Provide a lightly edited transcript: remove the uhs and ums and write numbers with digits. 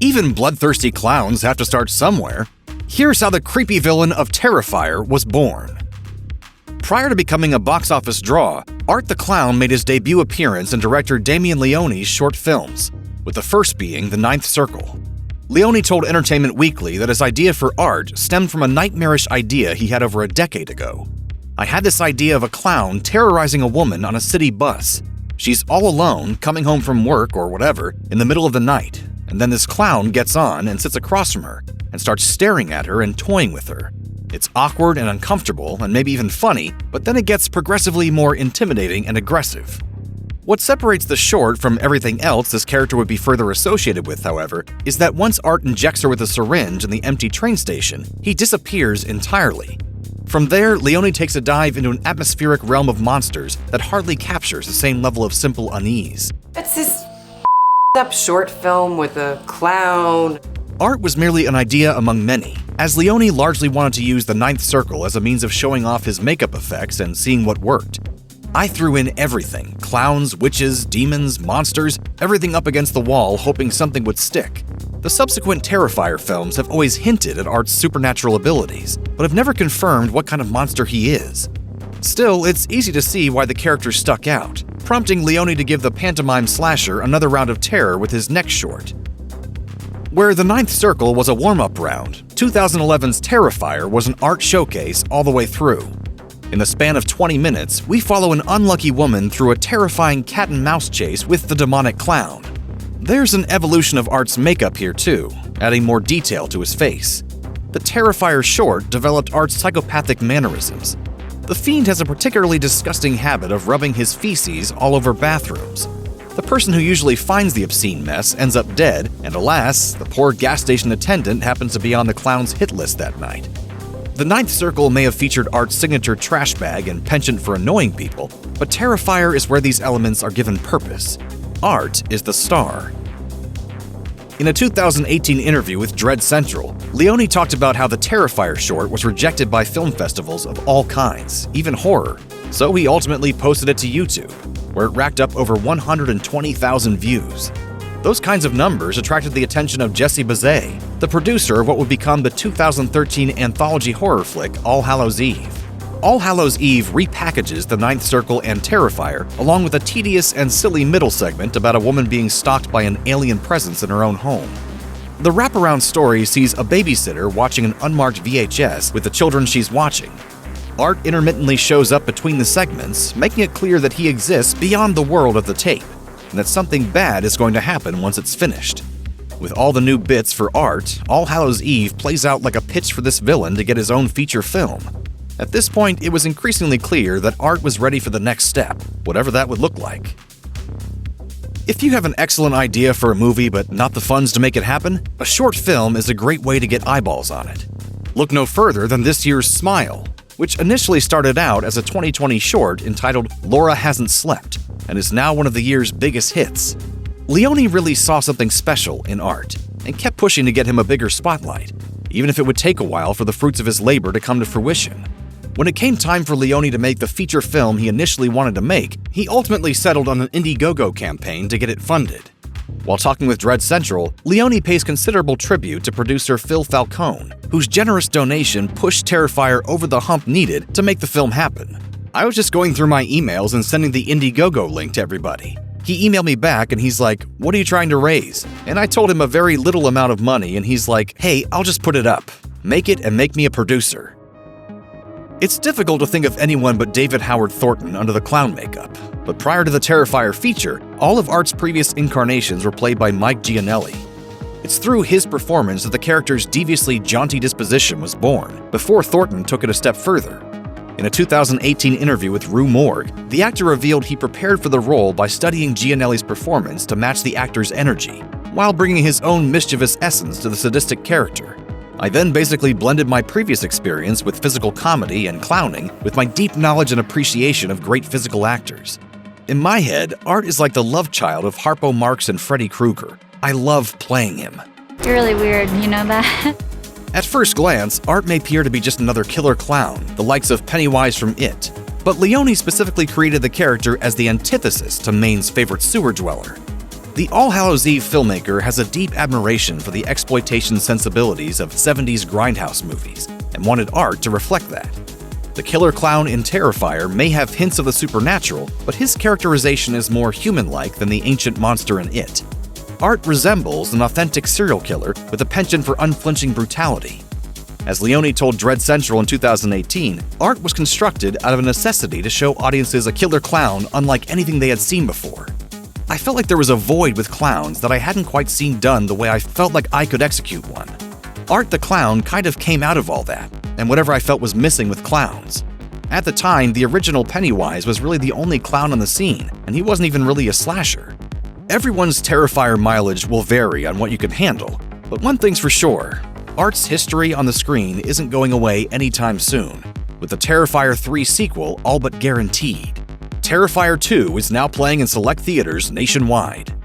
Even bloodthirsty clowns have to start somewhere. Here's how the creepy villain of Terrifier was born. Prior to becoming a box office draw, Art the Clown made his debut appearance in director Damien Leone's short films, with the first being The Ninth Circle. Leone told Entertainment Weekly that his idea for Art stemmed from a nightmarish idea he had over a decade ago. "I had this idea of a clown terrorizing a woman on a city bus. She's all alone, coming home from work or whatever, in the middle of the night, and then this clown gets on and sits across from her and starts staring at her and toying with her. It's awkward and uncomfortable and maybe even funny, but then it gets progressively more intimidating and aggressive." What separates the short from everything else this character would be further associated with, however, is that once Art injects her with a syringe in the empty train station, he disappears entirely. From there, Leone takes a dive into an atmospheric realm of monsters that hardly captures the same level of simple unease. It's this up short film with a clown. Art was merely an idea among many, as Leone largely wanted to use the Ninth Circle as a means of showing off his makeup effects and seeing what worked. "I threw in everything, clowns, witches, demons, monsters, everything up against the wall hoping something would stick." The subsequent Terrifier films have always hinted at Art's supernatural abilities, but have never confirmed what kind of monster he is. Still, it's easy to see why the character stuck out, prompting Leone to give the pantomime slasher another round of terror with his next short. Where The Ninth Circle was a warm-up round, 2011's Terrifier was an art showcase all the way through. In the span of 20 minutes, we follow an unlucky woman through a terrifying cat-and-mouse chase with the demonic clown. There's an evolution of Art's makeup here too, adding more detail to his face. The Terrifier short developed Art's psychopathic mannerisms. The fiend has a particularly disgusting habit of rubbing his feces all over bathrooms. The person who usually finds the obscene mess ends up dead, and alas, the poor gas station attendant happens to be on the clown's hit list that night. The Ninth Circle may have featured Art's signature trash bag and penchant for annoying people, but Terrifier is where these elements are given purpose. Art is the star. In a 2018 interview with Dread Central, Leone talked about how the Terrifier short was rejected by film festivals of all kinds, even horror, so he ultimately posted it to YouTube, where it racked up over 120,000 views. Those kinds of numbers attracted the attention of Jesse Bazet, the producer of what would become the 2013 anthology horror flick All Hallows Eve. All Hallows Eve repackages the Ninth Circle and Terrifier, along with a tedious and silly middle segment about a woman being stalked by an alien presence in her own home. The wraparound story sees a babysitter watching an unmarked VHS with the children she's watching. Art intermittently shows up between the segments, making it clear that he exists beyond the world of the tape, and that something bad is going to happen once it's finished. With all the new bits for Art, All Hallows Eve plays out like a pitch for this villain to get his own feature film. At this point, it was increasingly clear that Art was ready for the next step, whatever that would look like. If you have an excellent idea for a movie but not the funds to make it happen, a short film is a great way to get eyeballs on it. Look no further than this year's Smile, which initially started out as a 2020 short entitled Laura Hasn't Slept, and is now one of the year's biggest hits. Leone really saw something special in Art, and kept pushing to get him a bigger spotlight, even if it would take a while for the fruits of his labor to come to fruition. When it came time for Leone to make the feature film he initially wanted to make, he ultimately settled on an Indiegogo campaign to get it funded. While talking with Dread Central, Leone pays considerable tribute to producer Phil Falcone, whose generous donation pushed Terrifier over the hump needed to make the film happen. "I was just going through my emails and sending the Indiegogo link to everybody. He emailed me back and he's like, 'What are you trying to raise?' And I told him a very little amount of money and he's like, 'Hey, I'll just put it up. Make it and make me a producer.'" It's difficult to think of anyone but David Howard Thornton under the clown makeup, but prior to the Terrifier feature, all of Art's previous incarnations were played by Mike Gianelli. It's through his performance that the character's deviously jaunty disposition was born, before Thornton took it a step further. In a 2018 interview with Rue Morgue, the actor revealed he prepared for the role by studying Gianelli's performance to match the actor's energy, while bringing his own mischievous essence to the sadistic character. "I then basically blended my previous experience with physical comedy and clowning with my deep knowledge and appreciation of great physical actors. In my head, Art is like the love child of Harpo Marx and Freddy Krueger. I love playing him." You're really weird, you know that? At first glance, Art may appear to be just another killer clown, the likes of Pennywise from It, but Leone specifically created the character as the antithesis to Maine's favorite sewer dweller. The All Hallows Eve filmmaker has a deep admiration for the exploitation sensibilities of 70s grindhouse movies and wanted art to reflect that. The killer clown in Terrifier may have hints of the supernatural, but his characterization is more human-like than the ancient monster in It. Art resembles an authentic serial killer with a penchant for unflinching brutality. As Leone told Dread Central in 2018, art was constructed out of a necessity to show audiences a killer clown unlike anything they had seen before. I felt like there was a void with clowns that I hadn't quite seen done the way I felt like I could execute one. Art the Clown kind of came out of all that, and whatever I felt was missing with clowns. At the time, the original Pennywise was really the only clown on the scene, and he wasn't even really a slasher. Everyone's Terrifier mileage will vary on what you can handle, but one thing's for sure, Art's history on the screen isn't going away anytime soon, with the Terrifier 3 sequel all but guaranteed. Terrifier 2 is now playing in select theaters nationwide.